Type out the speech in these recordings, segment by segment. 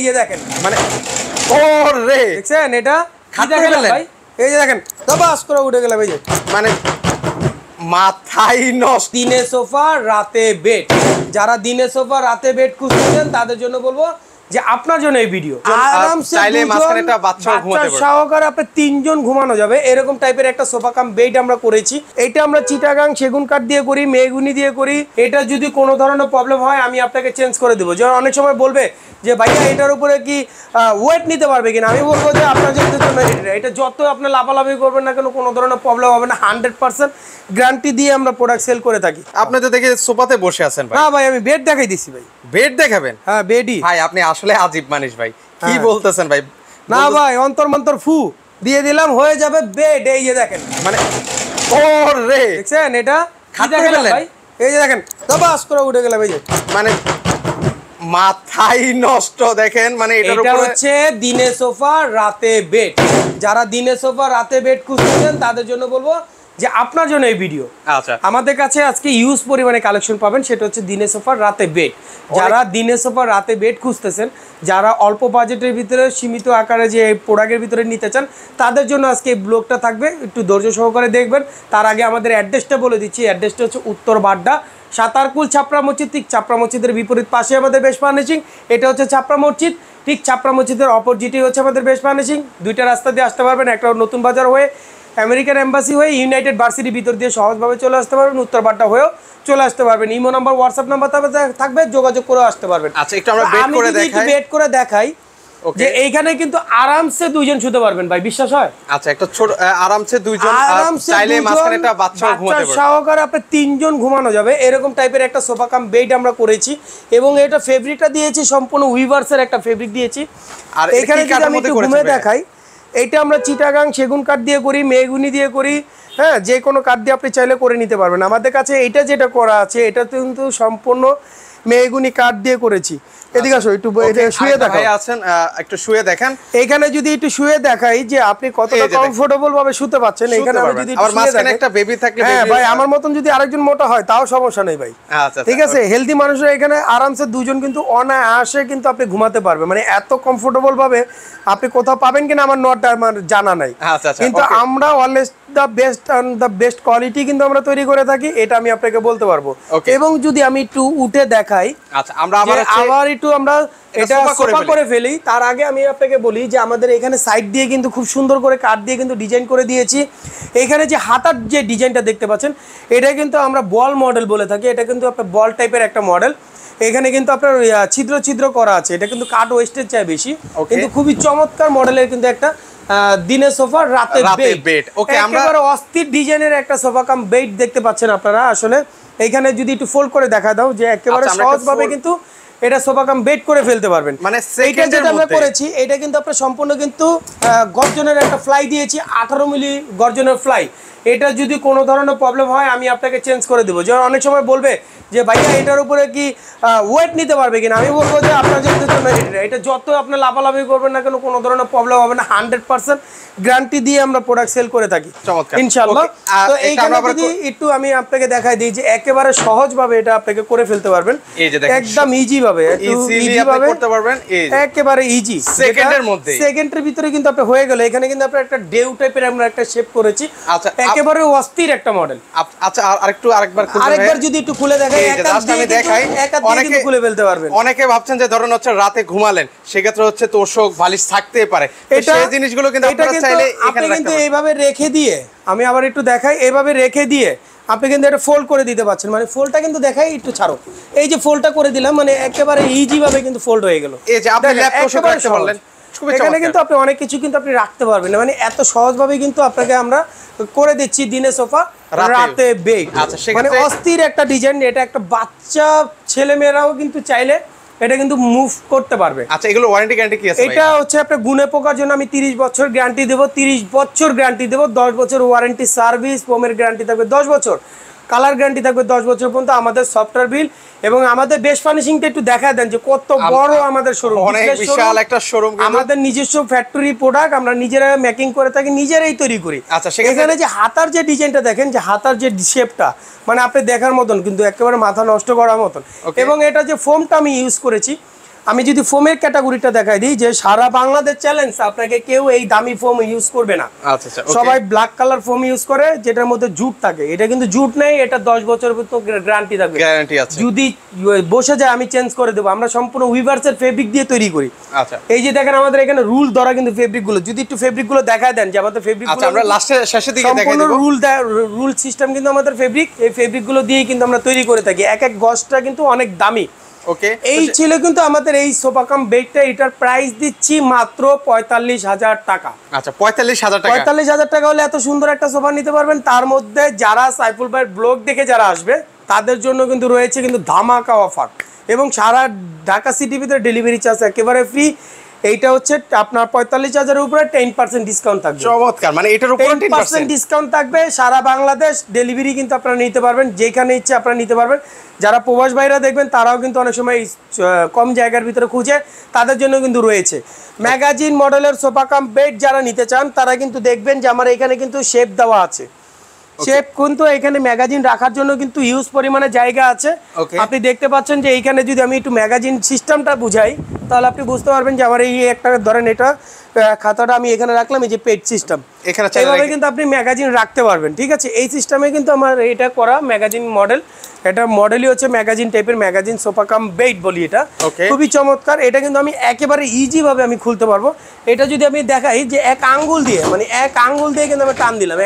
যে দেখেন মানে ওরে দেখছেন এটা খাটে গেলেন ভাই, এই যে দেখেন দবাস করে উঠে গেলাম এই যে মানে মাথাই নষ্ট। দিনে সোফা রাতে বেড, যারা দিনে সোফা রাতে বেড খুঁজছেন তাদের জন্য বলবো যে আপনার জন্য এই ভিডিও। আরামসে চাইলে মাঝখানে একটা বাচ্চাও ঘুমাতে পারবে, সহকারে আপনি তিনজন ঘুমানো যাবে এরকম টাইপের একটা সোফা কাম বেড আমরা করেছি। এটা আমরা চিটাগাং সেগুন কাঠ দিয়ে করি, মেহগুনি দিয়ে করি। এটা যদি কোনো ধরনের প্রবলেম হয় আমি আপনাকে চেঞ্জ করে দেবো। যেমন অনেক সময় বলবে যে ভাইয়া এটার উপরে কি ওয়েট নিতে পারবে কিনা, আমি বলবো যে আপনার জন্য এটা যত আপনি লাফালাফি করবেন না কেন কোনো ধরনের প্রবলেম হবে না। 100% গ্যারান্টি দিয়ে আমরা প্রোডাক্ট সেল করে থাকি। আপনি তো দেখে সোফাতে বসে আছেন ভাই। না ভাই আমি বেড দেখাই দিছি ভাই। বেড দেখাবেন? হ্যাঁ বেডই ভাই, আপনি আসলে আজীব মানুষ ভাই, কি বলতেছেন ভাই? না ভাই অন্তর মন্তর ফু দিয়ে দিলাম হয়ে যাবে বেড। এই যে দেখেন মানে ওরে দেখছেন এটা খাটে গেলেন ভাই, এই যে দেখেন দবাস করে উঠে গেলাম এই যে মানে মাথাই নষ্ট। দেখেন মানে এটা হচ্ছে দিনে সোফা রাতে বেড, যারা দিনে সোফা রাতে বেড খুঁজছেন তাদের জন্য বলবো যে আপনার জন্য এই ভিডিও। আচ্ছা, আমাদের কাছে আজকে ইউজ পরিমাণে কালেকশন পাবেন, সেটা হচ্ছে দিনে সোফা রাতে বেড। যারা দিনে সোফা রাতে বেড খুঁজতেছেন, যারা অল্প বাজেটের ভিতরে সীমিত আকারে যে প্রোডাক্টের ভিতরে নিতে চান তাদের জন্য আজকে এই ব্লগটা থাকবে, একটু ধৈর্য সহকারে দেখবেন। তার আগে আমাদের অ্যাড্রেসটা বলে দিচ্ছি। অ্যাড্রেসটা হচ্ছে উত্তর বাড্ডা, সাতারকুল ছাপড়া মসজিদ, ঠিক ছাপড়া মসজিদের বিপরীত পাশে আমাদের বেশ ফার্নিশিং। এটা হচ্ছে ছাপড়া মসজিদ, ঠিক ছাপড়া মসজিদের অপোজিটই হচ্ছে আমাদের বেশ ফার্নিশিং। দুইটা রাস্তা দিয়ে আসতে পারবেন, একটা নতুন বাজার হয়ে, আমেরিকান এম্বাসি হয়ে, ইউনাইটেড ভার্সিটির ভিতর দিয়ে সহজভাবে চলে আসতে পারবেন, উত্তর বাড্ডা হয়েও চলে আসতে পারবেন। ইমো নাম্বার, হোয়াটসঅ্যাপ নাম্বার থাকবে, যোগাযোগ করে আসতে পারবেন। আচ্ছা, একটু আমরা বেড করে দেখাই যে এইখানে কিন্তু আরামসে দুইজন শুতে পারবেন ভাই, বিশ্বাস হয়? আচ্ছা, একটা ছোট আরামসে দুইজন, চাইলে মাঝখানে একটা বাচ্চাও ঘুমাতে পারবে, সহকারে আপনি তিনজন ঘুমানো যাবে এরকম টাইপের একটা সোফা কাম বেড আমরা করেছি। এবং এটা ফেব্রিকটা দিয়েছি সম্পূর্ণ উইভার্সের একটা ফেব্রিক দিয়েছি। আর এখানে যদি আমি একটু ঘুমিয়ে দেখাই, এটা আমরা চিটাগাং সেগুন কাঠ দিয়ে করি, মেহগুনি দিয়ে করি। হ্যাঁ, যে কোনো কাঠ দিয়ে আপনি চাইলে করে নিতে পারবেন। আমাদের কাছে এটা যেটা করা আছে এটা কিন্তু সম্পূর্ণ মেহগুনি কাঠ দিয়ে করেছি। এদিকে আসো একটু শুয়ে দেখাই আছেন, একটু শুয়ে দেখেন। এইখানে যদি একটু শুয়ে দেখাই যে আপনি কতটা কমফোর্টেবল ভাবে শুতে পাচ্ছেন। এখানে আমি যদি আর মাঝখানে একটা বেবি থাকলে, হ্যাঁ ভাই আমার মতন যদি আরেকজন মোটা হয় তাও সমস্যা নেই ভাই। আচ্ছা, ঠিক আছে, হেলদি মানুষরা এখানে আরামসে দুজন কিন্তু অনায়াসে কিন্তু আপনি ঘুমাতে পারবে। মানে এত কমফোর্টেবল ভাবে আপনি কোথাও পাবেন কিনা আমার নট আমার জানা নাই, কিন্তু আমরা অলওয়েজ দ্য বেস্ট কোয়ালিটি কিন্তু আমরা তৈরি করে থাকি, এটা আমি আপনাকে বলতে পারবো। এবং যদি আমি একটু উঠে দেখাই, আচ্ছা আমরা আবার একটু আমরা এটা সোফা করে ফেলি। তার আগে আমি আপনাকে বলি যে আমাদের এখানে সাইড দিয়ে কিন্তু খুব সুন্দর করে কাঠ দিয়ে কিন্তু ডিজাইন করে দিয়েছি। এখানে যে হাতার যে ডিজাইনটা দেখতে পাচ্ছেন এটা কিন্তু আমরা বল মডেল বলে থাকি। এটা কিন্তু আপনার বল টাইপের একটা মডেল। এখানে কিন্তু আপনার ছিদ্র ছিদ্র করা আছে। এটা কিন্তু কাঠ ওয়েস্টের চাই বেশি, কিন্তু খুবই চমৎকার মডেলের কিন্তু একটা দিনে সোফা রাতে বেড। একেবারে অস্থির ডিজাইনের একটা সোফা কাম বেড দেখতে পাচ্ছেন আপনারা। আসলে এইখানে যদি একটু ফোল্ড করে দেখা দাও যে একেবারে সহজভাবে কিন্তু এটা সোফা কাম বেড করে ফেলতে পারবেন। মানে এইটা যেটা আমরা করেছি এটা কিন্তু আপনার সম্পূর্ণ কিন্তু গর্জনের একটা ফ্লাই দিয়েছি, 18 মিলি গর্জনের ফ্লাই। এটা যদি কোনো ধরনের প্রবলেম হয় আমি আপনাকে চেঞ্জ করে দেবো। যেমন অনেক সময় বলবে যে ভাইয়া এটার উপরে কি ওয়েট নিতে পারবে কিনা, আমি বলবো যে আপনার জন্য এটা যত আপনি লাফালাফি করবেন না কেন কোনো ধরনের প্রবলেম হবে না। 100% গ্যারান্টি দিয়ে আমরা প্রোডাক্ট সেল করে থাকি ইনশাআল্লাহ। তো এইখানে যদি একটু আমি আপনাকে দেখাই দিই যে একেবারে সহজভাবে এটা আপনাকে করে ফেলতে পারবেন, একদম ইজি ভাবে, করতে পারবেন, একেবারে ইজি, সেকেন্ডের মধ্যে, সেকেন্ডের ভিতরে কিন্তু আপনি হয়ে গেল। এখানে কিন্তু আপনার একটা ডেউ টাইপের আমরা একটা শেপ করেছি, একেবারে অস্থির একটা মডেল। আচ্ছা আরেকবার যদি একটু খুলে দেখাই, খুলে ফেলতে পারবেন। অনেকে ভাবছেন যে ধরুন হচ্ছে রাতে ঘুমালেন, সেক্ষেত্রে হচ্ছে তোষক বালিশ থাকতে পারে, সেই জিনিসগুলো কিন্তু আপনারা চাইলে এখানে কিন্তু এইভাবে রেখে দিয়ে, আমি আবার একটু দেখাই, এইভাবে রেখে দিয়ে আপনি কিন্তু এটা ফোল্ড করে দিতে পারছেন। মানে ফোল্ডটা কিন্তু দেখাই, একটু ছাড়ো, এই যে ফোল্ডটা করে দিলাম, মানে একেবারে ইজি ভাবে কিন্তু ফোল্ড হয়ে গেল। এই যে আপনি ল্যাপটপ রাখতে পারলেন, এখানে কিন্তু আপনি অনেক কিছু কিন্তু আপনি রাখতে পারবেন। মানে এত সহজভাবে কিন্তু আপনাকে আমরা করে দিচ্ছি দিনে সোফা রাতে বেড। মানে অস্থির একটা ডিজাইন। এটা একটা বাচ্চা ছেলে মেয়েরাও কিন্তু চাইলে এটা কিন্তু মুভ করতে পারবে। আচ্ছা, এগুলো ওয়ারেন্টি গ্যারান্টি কি আছে? এটা হচ্ছে আপনার গুণে পোকার জন্য আমি 30 বছর গ্যারান্টি দেবো, 30 বছর গ্যারান্টি দেবো, 10 বছর ওয়ারেন্টি সার্ভিস, ফোমের গ্যারান্টি থাকবে 10 বছর, কালার গ্যারান্টি থাকবে 10 বছর পর্যন্ত। আমাদের সফটওয়্যার বিল এবং আমাদের বেশ ফার্নিশিংটা একটু দেখা দেন যে কত বড় আমাদের শোরুম, অনেক বিশাল একটা শোরুম। আমাদের নিজস্ব ফ্যাক্টরি প্রোডাক্ট, আমরা নিজেরা মেকিং করে থাকি, নিজেরাই তৈরি করি। আচ্ছা, এখানে যে হাতার যে ডিজাইনটা দেখেন, যে হাতার যে শেপটা, মানে আপনি দেখার মতন, কিন্তু একেবারে মাথা নষ্ট করার মতন। এবং এটা যে ফোমটা আমি ইউজ করেছি, আমি যদি ফোমের ক্যাটাগরিটা দেখাই দিই, যে সারা বাংলাদেশ চ্যালেঞ্জ, আপনাকে কেউ এই দামি ফোম ইউজ করবে না। আচ্ছা আচ্ছা, সবাই ব্ল্যাক কালার ফোম ইউজ করে, যেটার মধ্যে জুট থাকে। এটা কিন্তু জুট নেই, এটা 10 বছরের গ্যারান্টি থাকবে, গ্যারান্টি আছে। যদি বসে যায় আমি চেঞ্জ করে দেবো। আমরা সম্পূর্ণ উইভার্সের ফেব্রিক দিয়ে তৈরি করি। আচ্ছা, এই যে দেখেন আমাদের এখানে রুল ধরা কিন্তু ফেব্রিক গুলো, যদি একটু ফেব্রিক গুলো দেখায় দেন যে আমাদের ফেব্রিক গুলো, আচ্ছা আমরা লাস্টে শেষের দিকে দেখাই দেব। রুল সিস্টেম কিন্তু আমাদের ফেব্রিক, এই ফেব্রিক গুলো দিয়েই কিন্তু আমরা তৈরি করে থাকি। এক এক গজটা কিন্তু অনেক দামি। ওকে, এই ছিল কিন্তু আমাদের এই সোফা কাম বেডটা। এটার প্রাইস দিচ্ছি মাত্র 45,000 টাকা। আচ্ছা 45,000 টাকা। 45,000 টাকা হলে এত সুন্দর একটা সোফা নিতে পারবেন। তার মধ্যে যারা সাইফুল ভাইয়ের ব্লগ দেখে যারা আসবে তাদের জন্য কিন্তু রয়েছে কিন্তু ধামাকা অফার, এবং সারা ঢাকা সিটির ভিতরে ডেলিভারি চার্জ একেবারে ফ্রি। এইটা হচ্ছে আপনার 45,000-এর উপরে 10% ডিসকাউন্ট থাকবে। চমৎকার, মানে এটার উপরে 10% ডিসকাউন্ট থাকবে। সারা বাংলাদেশ ডেলিভারি কিন্তু আপনারা নিতে পারবেন, যেখানে ইচ্ছে আপনারা নিতে পারবেন। যারা প্রবাস ভাইরা দেখবেন তারাও কিন্তু অনেক সময় কম জায়গার ভিতরে খুঁজে, তাদের জন্য কিন্তু রয়েছে ম্যাগাজিন মডেলের সোফা কাম বেড। যারা নিতে চান তারা কিন্তু দেখবেন যে আমার এখানে কিন্তু শেপ দেওয়া আছে। শেপ কিন্তু এখানে ম্যাগাজিন রাখার জন্য কিন্তু হিউজ পরিমাণে জায়গা আছে। আপনি দেখতে পাচ্ছেন যে এইখানে যদি আমি একটু ম্যাগাজিন সিস্টেমটা বুঝাই, তাহলে আপনি বুঝতে পারবেন যে আমার এই একটা ধরেন এটা খাতাটা আমি এখানে রাখলাম, এই যে পেজ সিস্টেম, এখানে এইভাবে কিন্তু আপনি ম্যাগাজিন রাখতে পারবেন। ঠিক আছে, এই সিস্টেমে কিন্তু আমার এটা করা ম্যাগাজিন মডেল। এটা মডেলই হচ্ছে ম্যাগাজিন টাইপের, ম্যাগাজিন সোফা কাম বেড বলি এটা। খুবই চমৎকার। এটা কিন্তু আমি একেবারে ইজি ভাবে আমি খুলতে পারবো। এটা যদি আমি দেখাই যে এক আঙ্গুল দিয়ে, মানে এক আঙ্গুল দিয়ে কিন্তু আমি টান দিলাম,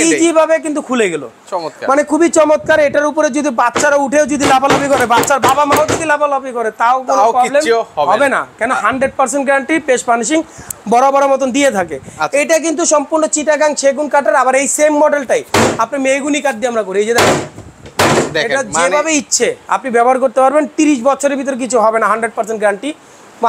ইজি ভাবে কিন্তু খুলে গেল। মানে খুবই চমৎকার। এটার উপরে যদি বাচ্চারা উঠেও যদি লাফালাফি করে, বাচ্চার বাবা মাও যদি লাফালাফি করে, তাও কোনো প্রবলেম হবে না, কেন 100% গ্যারান্টি, পেস্ট ফার্নিশিং বড় মতন দিয়ে থাকে। এটা কিন্তু সম্পূর্ণ চিটাগাং সেগুন কাঠের। আবার এই সেম মডেলটাই আপনি মেহগুনি কাঠ দিয়ে আমরা করি। এই যে দেখেন, এটা যেভাবে ইচ্ছে আপনি ব্যবহার করতে পারবেন। 30 বছরের ভিতর কিছু হবে না, 100% গ্যারান্টি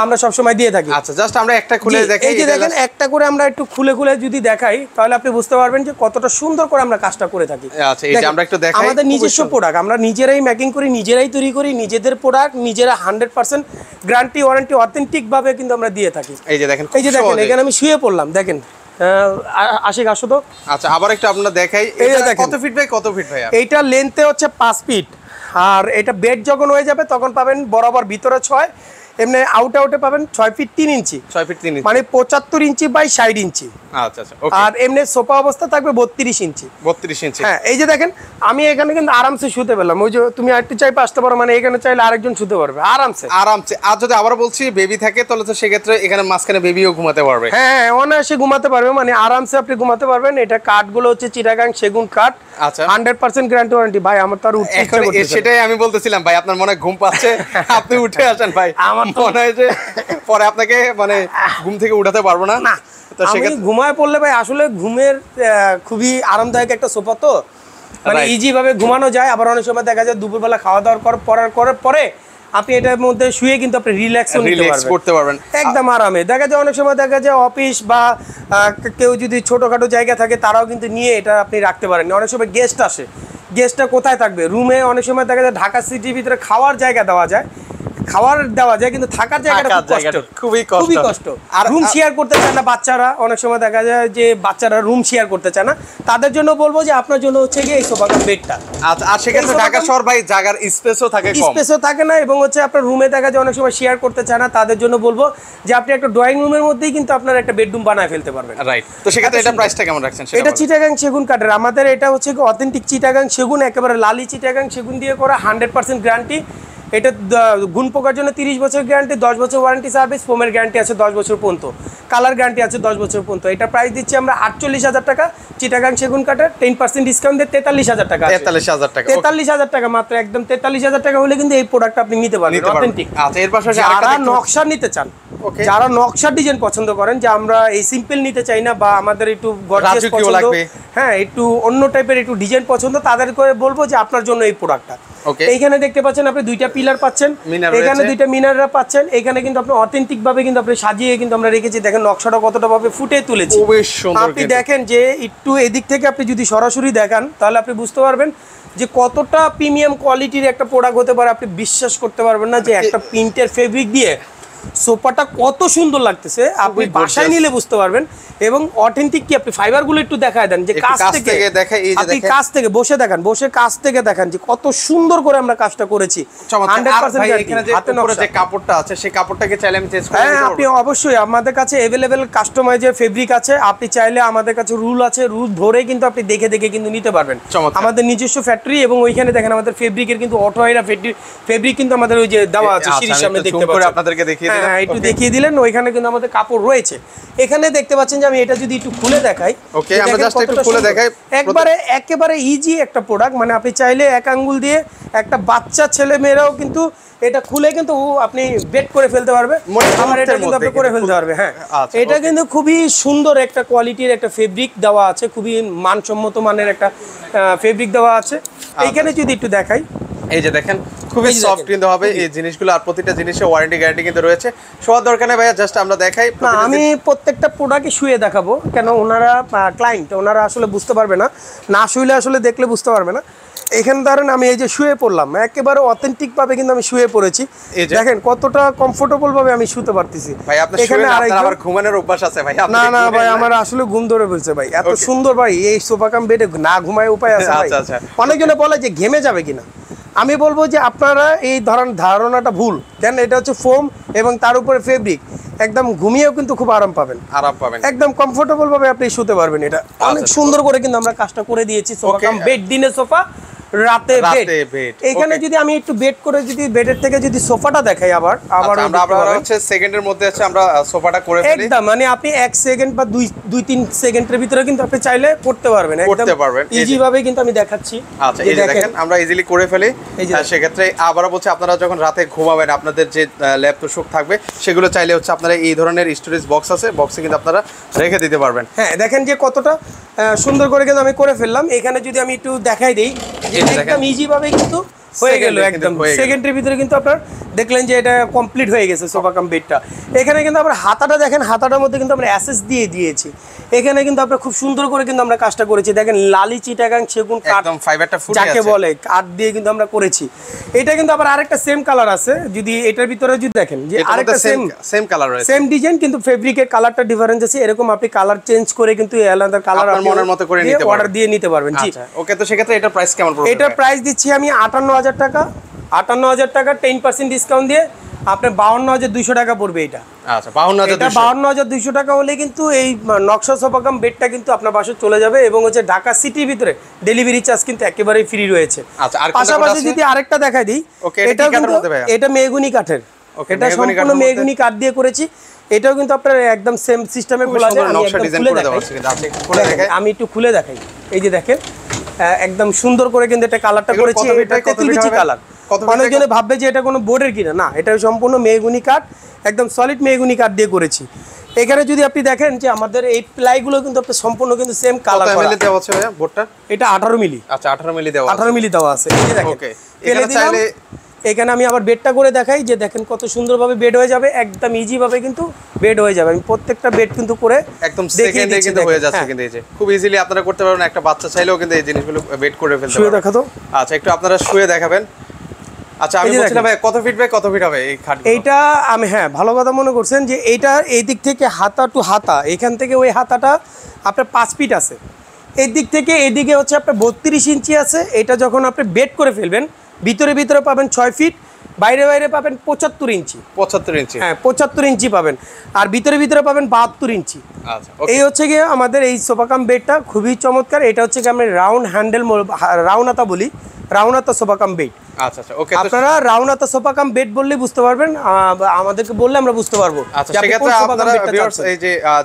আমরা সব সময় দিয়ে থাকি। আচ্ছা, জাস্ট আমরা একটা খুলে দেখাই। এই যে দেখেন, একটা করে আমরা একটু খুলে যদি দেখাই, তাহলে আপনি বুঝতে পারবেন যে কতটা সুন্দর করে আমরা কাজটা করে থাকি। আচ্ছা, এই যে আমরা একটু দেখাই, আমাদের নিজস্ব প্রোডাক্ট, আমরা নিজেরাই মেকিং করি, নিজেরাই তৈরি করি, নিজেদের প্রোডাক্ট নিজেরা 100% গ্যারান্টি ওয়ারেন্টি অথেন্টিক ভাবে কিন্তু আমরা দিয়ে থাকি। এই যে দেখেন, এখানে আমি শুয়ে পড়লাম, দেখেন আশিক আসো তো। আচ্ছা, আবার একটু আপনারা দেখাই, এটা কত ফিট বাই কত ফিট ভাই? এইটা লেন্থে হচ্ছে 5 ফিট, আর এটা বেড যখন হয়ে যাবে তখন পাবেন বরাবর ভিতরে 6, এমনি আউটে পাবেন 6 ফিট 3 ইঞ্চি, 6 ফিট 3 ইঞ্চি, মানে 75 ইঞ্চি বাই 60 ইঞ্চি। আচ্ছা আচ্ছা, ওকে। আর এমনি সোফা অবস্থা থাকবে 32 ইঞ্চি। 32 ইঞ্চি, হ্যাঁ। এই যে দেখেন, আমি এখানে কিন্তু আরামসে শুতে পেলাম। ওই যে তুমি আরেকটু চাইপে আসতে পারো, মানে এখানে চাইলে আরেকজন শুতে পারবে আরামসে। আর যদি আবার বলছি বেবি থাকে, তাহলে তো সেক্ষেত্রে এখানে মাঝখানে বেবিও ঘুমাতে পারবে। হ্যাঁ, অনায়াসে ঘুমাতে পারবে, মানে আরামসে আপনি ঘুমাতে পারবেন। এটা কাঠগুলো হচ্ছে চিটাগাং সেগুন কাঠ। আচ্ছা, 100% গ্যারান্টি ওয়ারেন্টি। ভাই আমার তার উঠতে ইচ্ছা করতেছে, সেটাই আমি বলতেছিলাম ভাই, আপনার মনে ঘুম পাচ্ছে, আপনি উঠে আসেন ভাই। আমার মনে হয় যে পরে আপনাকে মানে ঘুম থেকে উঠাতে পারবো না। আমি ঘুমায় পড়লে ভাই আসলে ঘুমের খুবই আরামদায়ক একটা সোফা, তো মানে ইজি ভাবে ঘুমানো যায়। আবার অনেক সময় দেখা যায় দুপুরবেলা খাওয়া দাওয়ার করার পরে আপনি এটার মধ্যে শুয়ে কিন্তু আপনি রিল্যাক্স করতে পারবেন একদম আরামে। দেখা যায় অনেক সময় দেখা যায় অফিস বা কেউ যদি ছোটখাটো জায়গা থাকে, তারাও কিন্তু নিয়ে এটা আপনি রাখতে পারেন। অনেক সময় গেস্ট আসে, গেস্টটা কোথায় থাকবে? রুমে। অনেক সময় দেখা যায় ঢাকা সিটির ভিতরে খাওয়ার জায়গা দেওয়া যায়, কিন্তু থাকার জায়গাটা খুবই কষ্ট। আর রুম শেয়ার করতে চায় না বাচ্চারা, অনেক সময় দেখা যায় যে বাচ্চারা রুম শেয়ার করতে চায় না, তাদের জন্য বলবো যে আপনার জন্য হচ্ছে কি এই সোফা কাম বেডটা। আচ্ছা, আর সেক্ষেত্রে ঢাকা শহর ভাই জায়গার স্পেসও থাকে কম, স্পেসও থাকে না, এবং হচ্ছে আপনার রুমে দেখা যায় অনেক সময় শেয়ার করতে চায় না, তাদের জন্য বলবো যে আপনি একটা ড্রয়িং রুমের মধ্যেই কিন্তু আপনার একটা বেডরুম বানায় ফেলতে পারবেন। রাইট। তো সেক্ষেত্রে এটা প্রাইসটা কেমন রাখছেন? এটা চিটাগাং সেগুন কাঠের। আমাদের এটা হচ্ছে কি অথেন্টিক চিটাগাং সেগুন, একেবারে লালি চিটাগাং সেগুন দিয়ে করা, 100% গ্যারান্টি। এটা গুণ পোকার জন্য 30 বছর গ্যারান্টি, 10 বছর ওয়ারেন্টি সার্ভিস, ফোমের গ্যারান্টি আছে 10 বছর পর্যন্ত, কালার গ্যারান্টি আছে 10 বছর পর্যন্ত। এটা প্রাইস দিচ্ছি আমরা 48,000 টাকা চিটাগাং সেগুন কাঠের, 10% ডিসকাউন্ট দিয়ে 43,000 টাকা। 43,000 টাকা মাত্র, একদম 43,000 টাকা হলে কিন্তু এই প্রোডাক্ট আপনি নিতে পারবেন অথেন্টিক। আচ্ছা, এর পাশে যারা নকশা নিতে চান, যারা নকশার ডিজাইন পছন্দ করেন, যে আমরা এই সিম্পল নিতে চাই না বা আমাদের একটু গর্জিয়াস পছন্দ, হ্যাঁ একটু অন্য টাইপের একটু ডিজাইন পছন্দ, তাদের করে বলবো যে আপনার জন্য এই প্রোডাক্টটা। এইখানে দেখতে পাচ্ছেন আপনি 2টা পিলার পাচ্ছেন, এখানে 2টা মিনাররা পাচ্ছেন। এখানে কিন্তু আপনি অথেন্টিক ভাবে কিন্তু আপনি সাজিয়ে কিন্তু আমরা রেখেছি। দেখেন নকশাটা কতটা ভাবে ফুটে তুলেছি। আপনি দেখেন যে একটু এদিক থেকে আপনি যদি সরাসরি দেখান, তাহলে আপনি বুঝতে পারবেন যে কতটা প্রিমিয়াম কোয়ালিটির একটা প্রোডাক্ট হতে পারে। আপনি বিশ্বাস করতে পারবেন না যে একটা প্রিন্টের ফেব্রিক দিয়ে সোফাটা কত সুন্দর লাগতেছে, আপনি বাসায় নিলে বুঝতে পারবেন। এবং অথেন্টিক কি আপনি ফাইবারগুলো একটু দেখায় দেন, যে কাছ থেকে দেখাই, এই যে আপনি কাছ থেকে বসে দেখান, বসে কাছ থেকে দেখান যে কত সুন্দর করে আমরা কাজটা করেছি। 100% এখানে যে উপরে যে কাপড়টা আছে সেই কাপড়টাকে চাইলে আমি চেঞ্জ করে দিতে পারবো। আপনি অবশ্যই, আমাদের কাছে अवेलेबल কাস্টমাইজের ফেব্রিক আছে, আপনি চাইলে আমাদের কাছে রুল আছে, রুল ধরে কিন্তু আপনি দেখে দেখে কিন্তু নিতে পারবেন। আমাদের নিজস্ব ফ্যাক্টরি, এবং ওইখানে দেখেন আমাদের ফেব্রিকের কিন্তু অটোহাইরা ফেব্রিক কিন্তু আমাদের ওই যে দেওয়া আছে সিঁড়ির সামনে দেখতে পাচ্ছেন, আপনাদেরকে দেখিয়ে দিলাম। হ্যাঁ, একটু দেখিয়ে দিলেন, ওইখানে কিন্তু আমাদের কাপড় রয়েছে। এখানে দেখতে পাচ্ছেন যে আমি এটা যদি একটু খুলে দেখাই, ওকে আমরা জাস্ট একটু খুলে দেখাই। একেবারে ইজি একটা প্রোডাক্ট, মানে আপনি চাইলে এক আঙ্গুল দিয়ে একটা বাচ্চা ছেলে মেয়েরাও কিন্তু এটা খুলে কিন্তু আপনি বেড করে ফেলতে পারবে, আমার এটা কিন্তু আপনি করে ফেলতে পারবে। হ্যাঁ, এটা কিন্তু খুবই সুন্দর একটা কোয়ালিটির একটা ফেব্রিক দেওয়া আছে, খুবই মানসম্মত মানের একটা ফেব্রিক দেওয়া আছে। এইখানে যদি একটু দেখাই, এই যে দেখেন খুবই সফট কিন্তু হবে এই জিনিসগুলো, আর প্রতিটা জিনিসে ওয়ারেন্টি গ্যারান্টি কিন্তু রয়েছে। শোয়ার দরকার নেই ভাইয়া, জাস্ট আমরা দেখাই। না, আমি প্রত্যেকটা প্রোডাক্টই শুয়ে দেখাবো, কেন ওনারা ক্লায়েন্ট, ওনারা আসলে বুঝতে পারবে না, না শুইলে আসলে দেখলে বুঝতে পারবে না। এখানে ধরেন আমি এই যে শুয়ে পড়লাম, একেবারে অথেন্টিক ভাবে কিন্তু আমি শুয়ে পড়েছি, দেখেন কতটা কমফোর্টেবল ভাবে আমি শুতে পারতেছি। ভাই আপনি এখানে আবার ঘুমানোর অভ্যাস আছে ভাই? না না ভাই, আমার আসলে ঘুম ধরে বলছে ভাই, এত সুন্দর ভাই এই সোফা কাম বেডে না ঘুমায় উপায় আছে ভাই? অনেকজনে বলে যে ঘেমে যাবে কিনা, আমি বলবো যে আপনারা এই ধারণাটা ভুল, কেন এটা হচ্ছে ফোম এবং তার উপরে ফেব্রিক, একদম ঘুমিয়েও কিন্তু খুব আরাম পাবেন, একদম কমফোর্টেবল ভাবে আপনি শুতে পারবেন। এটা অনেক সুন্দর করে কিন্তু আমরা কাজটা করে দিয়েছি। সোফা কাম বেড, দিনে সোফা, রাতে বেড। এখানে যদি আমি একটু বেড করে যদি বেডের থেকে যদি সোফাটা দেখাই, আবার আমরা হচ্ছে সেকেন্ডের মধ্যে আছে আমরা সোফাটা করে ফেলি একদম, মানে আপনি 1 সেকেন্ড বা 2-3 সেকেন্ডের ভিতরে কিন্তু আপনি চাইলে করতে পারবেন, একদম ইজি ভাবে কিন্তু আমি দেখাচ্ছি। আচ্ছা, এই দেখেন আমরা ইজিলি করে ফেলি। সেই ক্ষেত্রে আবারও বলছি, আপনারা যখন রাতে ঘুমাবেন আপনাদের যে ল্যাপ তোষক থাকবে সেগুলো চাইলে হচ্ছে আপনারা এই ধরনের স্টোরেজ বক্স আছে, বক্সে কিন্তু আপনারা রেখে দিতে পারবেন। হ্যাঁ, দেখেন যে কতটা সুন্দর করে কিন্তু আমি করে ফেললাম। এখানে যদি আমি একটু দেখাই দেই, একদম ইজি ভাবে কিন্তু হয়ে গেল, একদম সেকেন্ডের ভিতরে কিন্তু আপনার দেখলেন যে এটা কমপ্লিট হয়ে গেছে সোফা কাম বেডটা। এখানে কিন্তু আমরা হাতাটা দেখেন, হাতাটার মধ্যে কিন্তু আমরা অ্যাসেস দিয়ে দিয়েছি। এখানে কিন্তু আমরা খুব সুন্দর করে কিন্তু আমরা কাজটা করেছি, দেখেন লালি চিটাগাং সেগুন কাঠ, একদম ফাইবারটা ফুটে আছে যাকে বলে, কাঠ দিয়ে কিন্তু আমরা করেছি। এটা কিন্তু আবার আরেকটা সেম কালার আছে, যদি এটার ভিতরে যদি দেখেন যে আরেকটা সেম কালার রয়েছে, সেম ডিজাইন, কিন্তু ফেব্রিকের কালারটা ডিফারেন্স আছে। এরকম আপনি কালার চেঞ্জ করে কিন্তু আলাদা কালার আপনার মনের মতো করে নিতে পারবেন, অর্ডার দিয়ে নিতে পারবেন। জি, ওকে। তো সেক্ষেত্রে এটা প্রাইস কেমন পড়বে? এটা প্রাইস দিচ্ছি আমি 58,000 টাকা। 58,000 টাকা 10% ডিসকাউন্ট দিয়ে আপনার 52,200 টাকা পড়বে এটা। আচ্ছা, 52,200 টাকা হলে কিন্তু এই নকশা সোফা কাম বেডটা কিন্তু আপনার বাসায় চলে যাবে, এবং হচ্ছে ঢাকা সিটির ভিতরে ডেলিভারি চার্জ কিন্তু একেবারে ফ্রি রয়েছে। আচ্ছা, আর পাশাপাশি যদি আরেকটা দেখাই দিই, এটা কিন্তু এটা মেহগনি কাঠের, এটা সম্পূর্ণ মেহগনি কাঠ দিয়ে করেছি। এটাও কিন্তু আপনার একদম সেম সিস্টেমে খোলা যায়। আমি একটু খুলে দেখাই, এই যে দেখেন একদম সুন্দর করে কিন্তু এটা কালারটা করেছি। এটা তেতুলবিচি কালার, অনেকজনে ভাববে যে এটা কোনো বোর্ডের কিনা, না, এটা সম্পূর্ণ মেহগনি কাঠ, একদম সলিড মেহগনি কাঠ দিয়ে করেছি। এখানে যদি আপনি দেখেন যে আমাদের এই প্লাইগুলো কিন্তু আপনি সম্পূর্ণ কিন্তু সেম কালার করা। কত মিলি দেওয়া আছে ভাইয়া বোর্ডটা? এটা 18 মিলি। আচ্ছা, 18 মিলি দেওয়া আছে। 18 মিলি দেওয়া আছে, এই যে দেখেন। ওকে, এখানে চাইলে এখানে আমি আবার বেডটা করে দেখাই, যে দেখেন কত সুন্দরভাবে বেড হয়ে যাবে, একদম ইজি ভাবে কিন্তু বেড হয়ে যাবে। আমি প্রত্যেকটা বেড কিন্তু করে একদম সেকেন্ডে কিন্তু হয়ে যাচ্ছে, কিন্তু এই যে খুব ইজিলি আপনারা করতে পারবেন। একটা বাচ্চা চাইলেও কিন্তু এই জিনিসগুলো বেড করে ফেলতে পারবে। শুয়ে দেখাতো। আচ্ছা, একটু আপনারা শুয়ে দেখাবেন। আচ্ছা, আমি বলছিলাম ভাই কত ফিট বাই কত ফিট হবে এই খাট? এইটা আমি, হ্যাঁ, ভালো কথা মনে করছেন যে এইটা এই দিক থেকে হাতা টু হাতা, এখান থেকে ওই হাতাটা আপনার 5 ফিট আছে। এই দিক থেকে এদিকে হচ্ছে আপনার 32 ইঞ্চি আছে। এটা যখন আপনি বেড করে ফেলবেন, ভিতরে পাবেন 6 ফিট, বাইরে পাবেন 75 ইঞ্চি। 75 ইঞ্চি, হ্যাঁ, 75 ইঞ্চি পাবেন, আর ভিতরে পাবেন 72 ইঞ্চি। আচ্ছা, এই হচ্ছে গিয়ে আমাদের এই সোফা কাম বেডটা খুবই চমৎকার। এটা হচ্ছে কি আমরা রাউন্ড হ্যান্ডেল, রাউনাতা বলি, রাউনাতা সোফা কাম বেড। আচ্ছা আচ্ছা, ওকে। আপনারা রাউনাতা সোফা কাম বেড বললে বুঝতে পারবেন, আমাদেরকে বললে আমরা বুঝতে পারবো। আচ্ছা, সেক্ষেত্রে আপনারা ভিউয়ার্স এই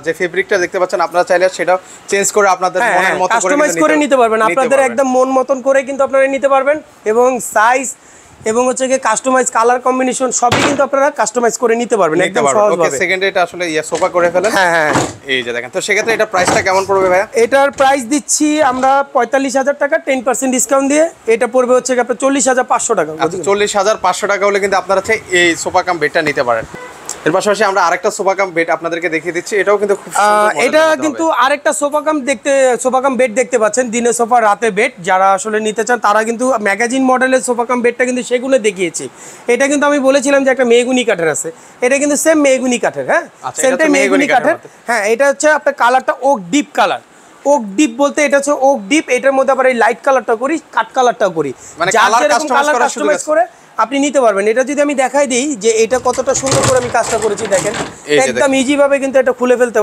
যে ফেব্রিকটা দেখতে পাচ্ছেন, আপনারা চাইলে সেটা চেঞ্জ করে আপনাদের মনের মতো কাস্টমাইজ করে নিতে পারবেন। আপনাদের একদম মন মতন করে কিন্তু আপনারা নিতে পারবেন, এবং সাইজ এবং হচ্ছে কি কাস্টমাইজ কালার কম্বিনেশন সবই কিন্তু আপনারা কাস্টমাইজ করে নিতে পারবেন একদম সহজভাবে। ওকে, সেকেন্ডে এটা আসলে সোফা করে ফেলেন। হ্যাঁ হ্যাঁ, এই যে দেখেন। তো সেক্ষেত্রে এটা প্রাইসটা কেমন পড়বে ভাইয়া? এটার প্রাইস দিচ্ছি আমরা 45,000 টাকা 10% ডিসকাউন্ট দিয়ে। এটা পড়বে হচ্ছে আপনার 40,500 টাকা। আচ্ছা, 40,500 টাকা হলে কিন্তু আপনারা এই সোফা কাম বেডটা নিতে পারেন। এর পাশাপাশি আমরা আরেকটা সোফা কাম বেড আপনাদেরকে দেখিয়ে দিচ্ছি, এটাও কিন্তু খুব সুন্দর। এটা কিন্তু আরেকটা সোফা কাম বেড দেখতে পাচ্ছেন, দিনে সোফা রাতে বেড। যারা আসলে নিতে চান তারা কিন্তু ম্যাগাজিন মডেলের সোফা কাম বেডটা কিন্তু সেগুলো দেখিয়েছি। এটা কিন্তু আমি বলেছিলাম যে একটা মেহগুনি কাঠের আছে, এটা কিন্তু সেম মেহগুনি কাঠের। হ্যাঁ, সেমটাই মেহগুনি কাঠের। হ্যাঁ, এটা হচ্ছে আপনার কালারটা oak deep colour. Oak deep বলতে এটা হচ্ছে ওক ডিপ, এটার মধ্যে আবার এই লাইট কালারটা করি, কাট কালারটাও করি, মানে যার যেরকম কালার কাস্টমাইজ করে আপনি নিতে পারবেন। এটা যদি আমি দেখাই দিই যে এটা কতটা সুন্দর করে আমি কাজটা করেছি, দেখেন একদম ইজি ভাবে কিন্তু এটা খুলে ফেলতে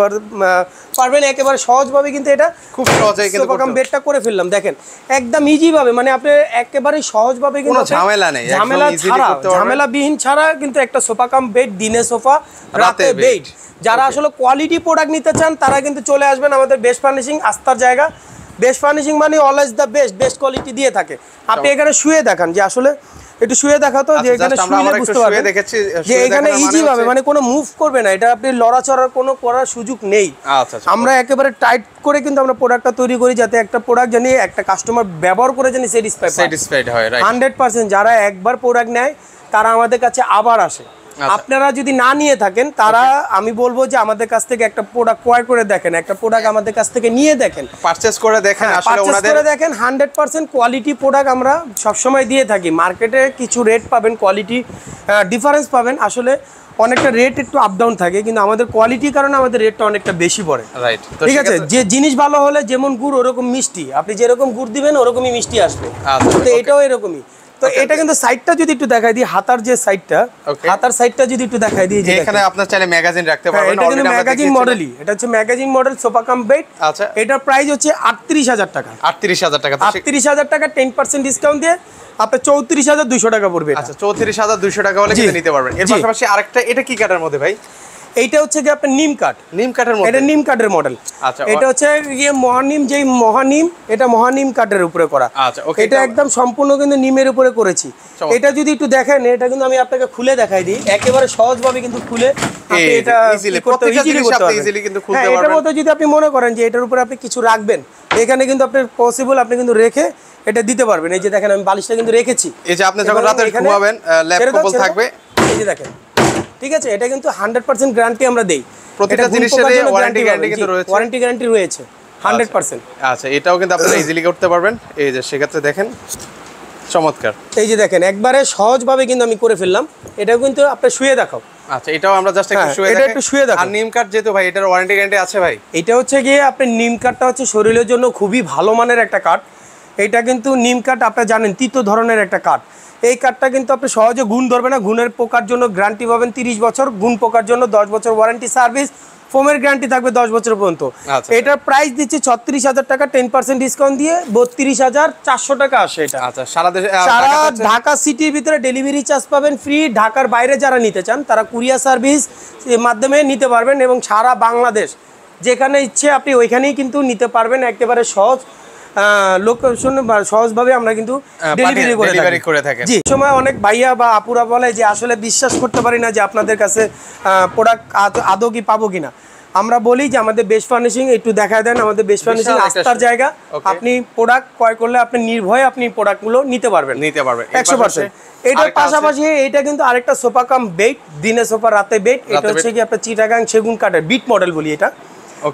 পারবেন, একেবারে সহজ ভাবে কিন্তু এটা খুব সহজেই কিন্তু সোফা কাম বেডটা করে ফেললাম। দেখেন একদম ইজি ভাবে, মানে আপনি একেবারে সহজ ভাবে কিন্তু কোনো ঝামেলা নেই, ঝামেলা ছাড়া, ঝামেলাবিহীন ছাড়া কিন্তু একটা সোফা কাম বেড, দিনে সোফা রাতে বেড। যারা আসলে কোয়ালিটি প্রোডাক্ট নিতে চান তারা কিন্তু চলে আসবেন আমাদের বেস্ট ফার্নিশিং, আস্থার জায়গা। বেস্ট ফার্নিশিং মানে অলওয়েজ দ্য বেস্ট কোয়ালিটি দিয়ে থাকে। আপনি এখানে শুয়ে দেখান, যে আসলে একটু শুয়ে দেখাতো, যে এখানে শুয়ে বুঝতে পারবেন যে এখানে ইজি ভাবে, মানে কোনো মুভ করবে না, এটা আপনি লড়াচড়ার কোনো করার সুযোগ নেই। আমরা একেবারে টাইট করে কিন্তু আমরা প্রোডাক্টটা তৈরি করি, যাতে একটা প্রোডাক্ট জানি একটা কাস্টমার ব্যবহার করে জানি স্যাটিসফাইড হয়। 100% যারা একবার প্রোডাক্ট নেয় তারা আমাদের কাছে আবার আসে। আপনারা যদি না নিয়ে থাকেন তারা, আমি বলবো যে আমাদের কাছ থেকে একটা প্রোডাক্ট ক্রয় করে দেখেন, একটা প্রোডাক্ট আমাদের কাছ থেকে নিয়ে দেখেন, পারচেজ করে দেখেন, আসলে ওনাদের করে দেখেন। 100% কোয়ালিটি প্রোডাক্ট আমরা সব সময় দিয়ে থাকি। মার্কেটে কিছু রেট পাবেন, কোয়ালিটি ডিফারেন্স পাবেন, আসলে অনেকটা রেট একটু আপ ডাউন থাকে, কিন্তু আমাদের কোয়ালিটির কারণে আমাদের রেটটা অনেকটা বেশি পড়ে। রাইট, ঠিক আছে। যে জিনিস ভালো হলে যেমন গুড় ওরকম মিষ্টি, আপনি যেরকম গুড় দিবেন ওরকমই মিষ্টি আসবে, তো এটাও এরকমই। তো এটা কিন্তু সাইডটা যদি একটু দেখাই দিই, হাতার যে সাইডটা, হাতার সাইডটা যদি একটু দেখাই দিই, যে এখানে আপনারা চাইলে ম্যাগাজিন রাখতে পারবেন। এটা কিন্তু ম্যাগাজিন মডেলই, এটা হচ্ছে magazine model sofa cum bed. আচ্ছা, এটার প্রাইস হচ্ছে 38000 টাকা। 38000 টাকা, 38000 টাকা 10% ডিসকাউন্ট দিয়ে আপনার 34200 টাকা পড়বে। আচ্ছা, 34200 টাকা হলে কিন্তু নিতে পারবেন। এর পাশাপাশি আরেকটা, এটা কি কাঠের মধ্যে ভাই? এইটা হচ্ছে কি আপনার নিম কাঠ, নিম কাঠের মধ্যে, এটা নিম কাঠের মডেল। আচ্ছা, এটা হচ্ছে ইয়ে মহানিম, যেই মহানিম, এটা মহানিম কাঠের উপরে করা। আচ্ছা, ওকে, এটা একদম সম্পূর্ণ কিন্তু নিমের উপরে করেছি। এটা যদি একটু দেখেন, এটা কিন্তু আমি আপনাকে খুলে দেখাই দিই, একেবারে সহজভাবে কিন্তু খুলে আপনি এটা ইজিলি করতে পারবেন। এটার মধ্যে যদি আপনি মনে করেন যে এটার উপরে আপনি কিছু রাখবেন, এখানে কিন্তু আপনার পসিবল, আপনি কিন্তু রেখে এটা দিতে পারবেন। এই যে দেখেন আমি বালিশটা কিন্তু রেখেছি, এই যে আপনি যখন রাতে ঘুমাবেন ল্যাপ কম্বল থাকবে, এই যে দেখেন। ঠিক আছে, এটা কিন্তু 100% গ্যারান্টি আমরা দেই, প্রতিটা জিনিসের ওয়ারেন্টি গ্যারান্টি কিন্তু রয়েছে, ওয়ারেন্টি গ্যারান্টি রয়েছে 100%। আচ্ছা, এটাও কিন্তু আপনারা ইজিলি করতে পারবেন। এই যে সেক্ষেত্রে দেখেন চমৎকার, এই যে দেখেন একবারে সহজভাবে কিন্তু আমি করে ফেললাম। এটাও কিন্তু আপনি শুয়ে দেখাও। আচ্ছা, এটাও আমরা জাস্ট একটু শুয়ে এটা একটু শুয়ে দেখো। আর নিম কাঠ যেহেতু ভাই, এটার ওয়ারেন্টি গ্যারান্টি আছে ভাই? এটা হচ্ছে গিয়ে আপনি নিম কাঠটা হচ্ছে শরীরের জন্য খুবই ভালো মানের একটা কাঠ। এটা কিন্তু নিম কাঠ আপনারা জানেন তিতো ধরনের একটা কাঠ। এই কাঠটা কিন্তু আপনি সহজে গুণ ধরবে না। গুণের পোকার জন্য গ্যারান্টি পাবেন 30 বছর, গুণ পোকার জন্য 10 বছর ওয়ারেন্টি সার্ভিস, ফোমের গ্যারান্টি থাকবে 10 বছর পর্যন্ত। এটার প্রাইস দিচ্ছি 36000 টাকা, 10% ডিসকাউন্ট দিয়ে 32400 টাকা আসে এটা। আচ্ছা, সারা ঢাকা সিটির ভিতরে ডেলিভারি চার্জ পাবেন ফ্রি। ঢাকার বাইরে যারা নিতে চান তারা কুরিয়ার সার্ভিস মাধ্যমে নিতে পারবেন, এবং সারা বাংলাদেশ যেখানে ইচ্ছে আপনি ওইখানেই কিন্তু নিতে পারবেন। একেবারে সহজ লোকেশন বা সহজভাবে আমরা কিন্তু ডেলিভারি করে থাকি। জি, সময় অনেক ভাইয়া বা আপুরা বলে যে আসলে বিশ্বাস করতে পারি না যে আপনাদের কাছে প্রোডাক্ট আদৌ কি পাবো কিনা। আমরা বলি যে আমাদের বেস্ট ফার্নিশিং একটু দেখায় দেন, আমাদের বেস্ট ফার্নিশিং আস্থার জায়গা। আপনি প্রোডাক্ট ক্রয় করলে আপনি নির্ভয়ে আপনি প্রোডাক্টগুলো নিতে পারবেন 100%। এটার পাশাপাশি এটা কিন্তু আরেকটা সোফা কাম বেড, দিনে সোফা রাতে বেড। এটা হচ্ছে কি আপনার চিটাগাং সেগুন কাঠের বিট মডেল বলি এটা।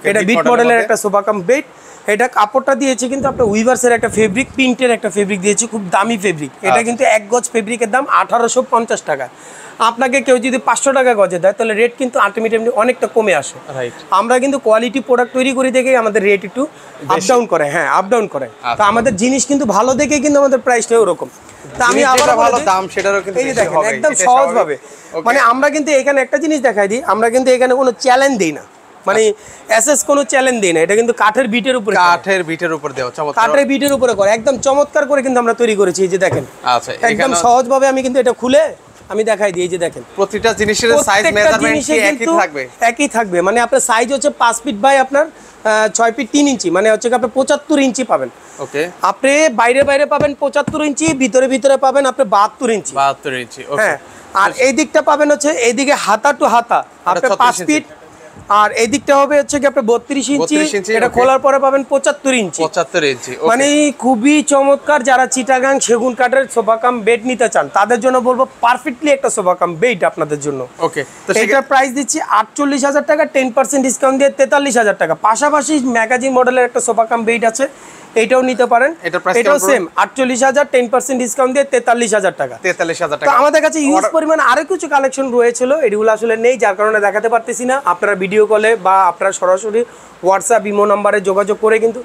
এটা বিট মডেলের একটা সোফা কাম বেড। এটা কাপড়টা দিয়েছি কিন্তু আপনার উইভার্সের একটা ফেব্রিক, প্রিন্টের একটা ফেব্রিক দিয়েছি, খুব দামি ফেব্রিক। এটা কিন্তু 1 গজ ফেব্রিকের দাম 1850 টাকা। আপনাকে কেউ যদি 500 টাকা গজে দেয় তাহলে রেট কিন্তু আলটিমেটলি অনেকটা কমে আসে। আমরা কিন্তু কোয়ালিটি প্রোডাক্ট তৈরি করি দেখে আমাদের রেট একটু আপ ডাউন করে। হ্যাঁ, আপ ডাউন করে। তো আমাদের জিনিস কিন্তু ভালো দেখে কিন্তু আমাদের প্রাইসটা ওরকম। তা আমি আবার ভালো দাম সেটারও কিন্তু এই দেখেন একদম সহজভাবে, মানে আমরা কিন্তু এখানে একটা জিনিস দেখাই দিই, আমরা কিন্তু এখানে কোনো চ্যালেঞ্জ দিই না, মানে এসএস কোনো চ্যালেঞ্জ দেই না। এটা কিন্তু কাঠের বিটের উপরে দেওয়া, চমৎকার কাঠের বিটের উপরে করে একদম চমৎকার করে কিন্তু আমরা তৈরি করেছি। এই যে দেখেন, আচ্ছা, একদম সহজভাবে আমি কিন্তু এটা খুলে আমি দেখাই দিই। এই যে দেখেন প্রতিটা জিনিসের সাইজ মেজারমেন্ট কি একই থাকবে। মানে আপনার সাইজ হচ্ছে 5 ফিট বাই আপনার 6 ফিট 3 ইঞ্চি, মানে হচ্ছে আপনি 75 ইঞ্চি পাবেন। ওকে, আপনি বাইরে পাবেন 75 ইঞ্চি, ভিতরে পাবেন আপনি 72 ইঞ্চি। ওকে, হ্যাঁ, আর এই দিকটা পাবেন হচ্ছে এইদিকে হাতা টু হাতা আপনি 5 ফিট আর এই দিকটা হবে হচ্ছে কি আপনার 32 ইঞ্চি, এটা খোলার পরে পাবেন 75 ইঞ্চি। 75 ইঞ্চি মানে খুবই চমৎকার। যারা চিটাগাং সেগুন কাঠের সোফা কাম বেড নিতে চান তাদের জন্য বলবো পারফেক্টলি একটা সোফা কাম বেড আপনাদের জন্য। ওকে, তো এটার প্রাইস দিচ্ছি 48,000 টাকা, 10% ডিসকাউন্ট দিয়ে 43,000 টাকা। পাশাপাশি ম্যাগাজিন মডেলের একটা সোফা কাম বেড আছে, এটাও নিতে পারেন। এটাও সেম 48,000, 10% ডিসকাউন্ট দিয়ে 43,000 টাকা। 43,000 টাকা। তো আমাদের কাছে ইউজ পরিমাণ আরো কিছু কালেকশন রয়েছিল, এগুলো আসলে নেই, যার কারণে দেখাতে পারতেছি না। আপনারা ভিডিও কলে বা আপনারা সরাসরি হোয়াটসঅ্যাপ ইমো নাম্বারে যোগাযোগ করে কিন্তু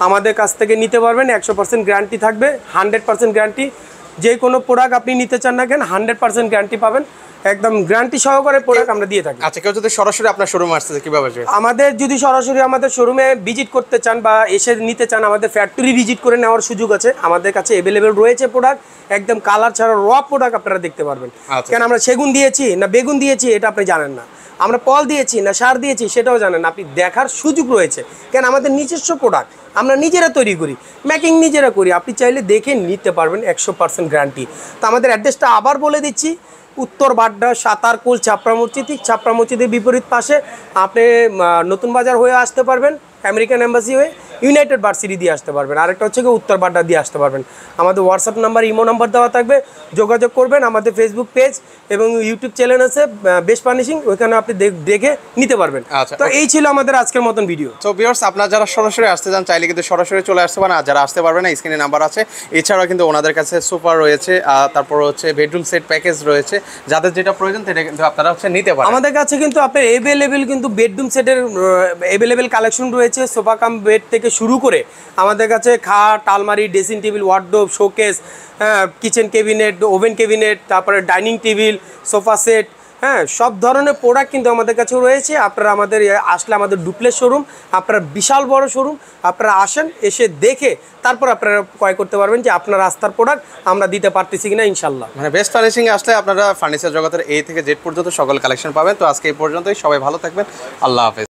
আমাদের কাছ থেকে নিতে পারবেন। 100% গ্যারান্টি থাকবে, 100% গ্যারান্টি। যে কোনো প্রোডাক্ট আপনি নিতে চান না কেন 100% গ্যারান্টি পাবেন, একদম গ্যারান্টি সহকারে প্রোডাক্ট আমরা দিয়ে থাকি। আচ্ছা, কেউ যদি সরাসরি আপনার শোরুমে আসতে কিভাবে আসবে? আমাদের যদি সরাসরি আমাদের শোরুমে ভিজিট করতে চান বা এসে নিতে চান, আমাদের ফ্যাক্টরি ভিজিট করে নেওয়ার সুযোগ আছে। আমাদের কাছে অ্যাভেলেবেল রয়েছে প্রোডাক্ট, একদম কালার ছাড়া র প্রোডাক্ট আপনারা দেখতে পারবেন। কেন আমরা সেগুন দিয়েছি না বেগুন দিয়েছি এটা আপনি জানেন না, আমরা পল দিয়েছি না সার দিয়েছি সেটাও জানেন না, আপনি দেখার সুযোগ রয়েছে। কেন আমাদের নিজস্ব প্রোডাক্ট আমরা নিজেরা তৈরি করি, মেকিং নিজেরা করি, আপনি চাইলে দেখে নিতে পারবেন, 100% গ্যারান্টি। তো আমাদের অ্যাড্রেসটা আবার বলে দিচ্ছি, উত্তর বাড্ডা সাতারকুল ছাপড়া মসজিদ, ঠিক ছাপড়া মসজিদের বিপরীত পাশে। আপনি নতুন বাজার হয়ে আসতে পারবেন, আমেরিকান এম্বাসি হয়ে ইউনাইটেড ভার্সিটি দিয়ে আসতে পারবেন, আরেকটা হচ্ছে কি উত্তর বাড্ডা দিয়ে আসতে পারবেন। আমাদের হোয়াটসঅ্যাপ নাম্বার ইমো নাম্বার দেওয়া থাকবে, যোগাযোগ করবেন। আমাদের ফেসবুক পেজ এবং ইউটিউব চ্যানেল আছে বেস্ট ফার্নিশিং, ওইখানে আপনি দেখে নিতে পারবেন। তো এই ছিল আমাদের আজকের মতন ভিডিও। তো ভিউয়ার্স, আপনারা যারা সরাসরি আসতে চান চাইলে কিন্তু সরাসরি চলে আসতে পারেন, আর যারা আসতে পারবেন না স্ক্রিনে নাম্বার আছে। এছাড়াও কিন্তু ওনাদের কাছে সোফা রয়েছে, তারপর হচ্ছে বেডরুম সেট প্যাকেজ রয়েছে, যাদের যেটা প্রয়োজন সেটা কিন্তু আপনারা হচ্ছে নিতে পারেন। আমাদের কাছে কিন্তু আপনার অ্যাভেলেবেল কিন্তু বেডরুম সেটের অ্যাভেলেবেল কালেকশন রয়েছে, সোফা কাম বেড থেকে শুরু করে আমাদের কাছে খাট, আলমারি, dressing table, wardrobe, showcase, kitchen cabinet, oven cabinet, তারপরে ডাইনিং টেবিল, সোফা সেট, হ্যাঁ সব ধরনের প্রোডাক্ট কিন্তু আমাদের কাছে রয়েছে। আপনারা আমাদের আসলে আমাদের ডুপ্লেক্স শোরুম, আপনারা বিশাল বড় শোরুম, আপনারা আসেন, এসে দেখে তারপর আপনারা ক্রয় করতে পারবেন যে আপনার রাস্তার প্রোডাক্ট আমরা দিতে পারতেছি কিনা ইনশাল্লাহ। মানে বেস্ট ফার্নিশিং আসলে আপনারা ফার্নিচার জগতের A থেকে Z পর্যন্ত সকল কালেকশন পাবেন। তো আজকে এই পর্যন্তই, সবাই ভালো থাকবেন, আল্লাহ হাফেজ।